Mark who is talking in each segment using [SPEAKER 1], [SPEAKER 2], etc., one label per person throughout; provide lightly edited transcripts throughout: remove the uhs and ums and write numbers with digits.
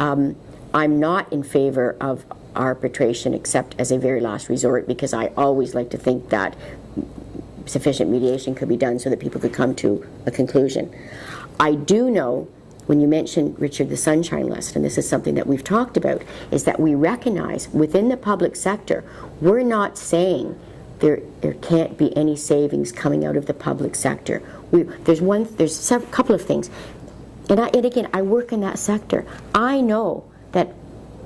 [SPEAKER 1] I'm not in favor of arbitration except as a very last resort, because I always like to think that sufficient mediation could be done so that people could come to a conclusion. I do know, when you mentioned, Richard, the sunshine list, and this is something that we've talked about, is that we recognize within the public sector, we're not saying there can't be any savings coming out of the public sector. There's a couple of things. And again, I work in that sector. I know that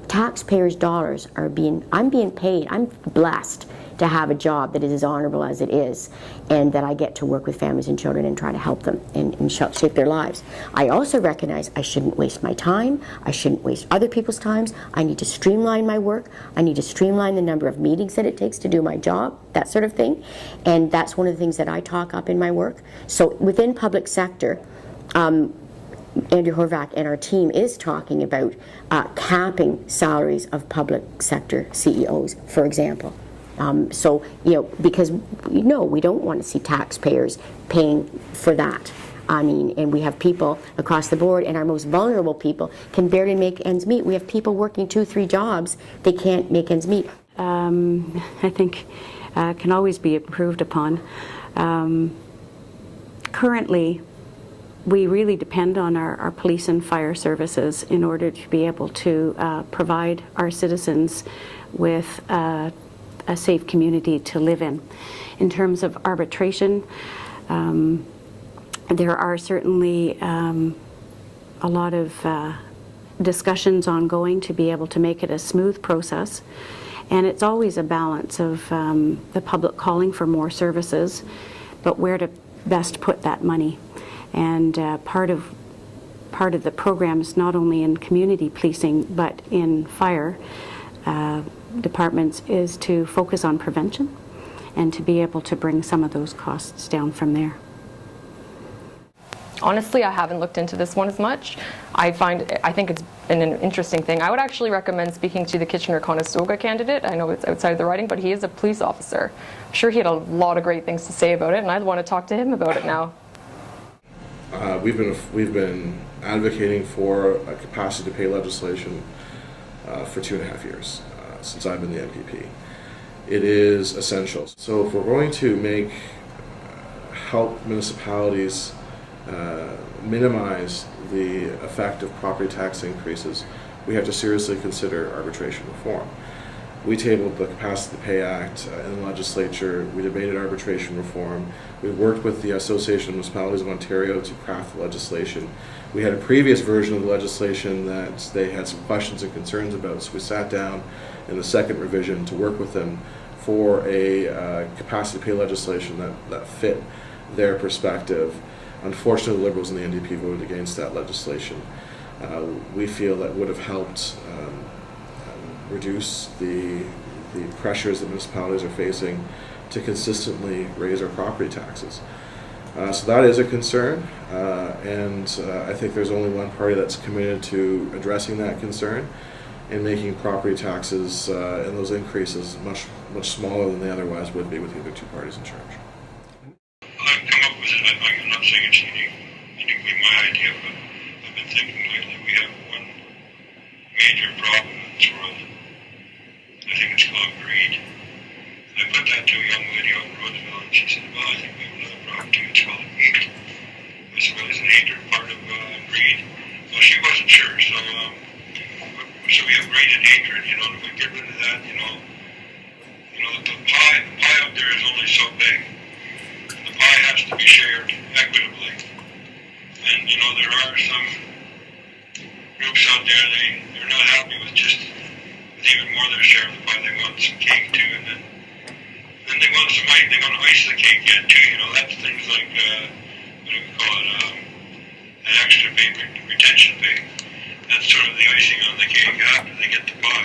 [SPEAKER 1] taxpayers' dollars I'm being paid, I'm blessed to have a job that is as honorable as it is, and that I get to work with families and children and try to help them and shape their lives. I also recognize I shouldn't waste my time, I shouldn't waste other people's times. I need to streamline my work, I need to streamline the number of meetings that it takes to do my job, that sort of thing. And that's one of the things that I talk up in my work. So within public sector, Andrew Horvath and our team is talking about capping salaries of public sector CEOs, for example. So, because we don't want to see taxpayers paying for that. I mean, and we have people across the board, and our most vulnerable people can barely make ends meet. We have people working 2-3 jobs, they can't make ends meet.
[SPEAKER 2] I think can always be improved upon. Currently, we really depend on our police and fire services in order to be able to provide our citizens with a safe community to live in. In terms of arbitration, there are certainly a lot of discussions ongoing to be able to make it a smooth process. And it's always a balance of the public calling for more services, but where to best put that money. And part of the program is not only in community policing, but in fire departments, is to focus on prevention and to be able to bring some of those costs down from there.
[SPEAKER 3] Honestly, I haven't looked into this one as much. I think it's an interesting thing. I would actually recommend speaking to the Kitchener-Conestoga candidate. I know it's outside of the riding, but he is a police officer. I'm sure he had a lot of great things to say about it, and I'd want to talk to him about it now.
[SPEAKER 4] We've been advocating for a capacity to pay legislation for 2.5 years since I've been the MPP. It is essential. So if we're going to help municipalities minimize the effect of property tax increases, we have to seriously consider arbitration reform. We tabled the Capacity to Pay Act in the legislature. We debated arbitration reform. We worked with the Association of Municipalities of Ontario to craft the legislation. We had a previous version of the legislation that they had some questions and concerns about, so we sat down in the second revision to work with them for a capacity to pay legislation that fit their perspective. Unfortunately, the Liberals and the NDP voted against that legislation. We feel that would have helped reduce the pressures that municipalities are facing to consistently raise our property taxes. So that is a concern, and I think there's only one party that's committed to addressing that concern and making property taxes and those increases much smaller than they otherwise would be with the other two parties in charge.
[SPEAKER 5] I've come up with it. I'm not saying it's uniquely my idea, but I've been thinking lately we have one major problem in this world. I think it's called greed. And I put that to a young lady out in Roseville, and she said, well, I think we have another problem too. It's called hate. I said, well, isn't hatred part of greed? Well, she wasn't sure. So we have greed and hatred, and if we get rid of that, the pie out there is only so big. The pie has to be shared equitably. And, there are some groups out there, they're not happy with even more than a share of the pie. They want some cake too, and then they want some ice. They want to ice the cake yet too. That's things like what do we call it? An extra pay, retention pay. That's sort of the icing on the cake after they get the pie.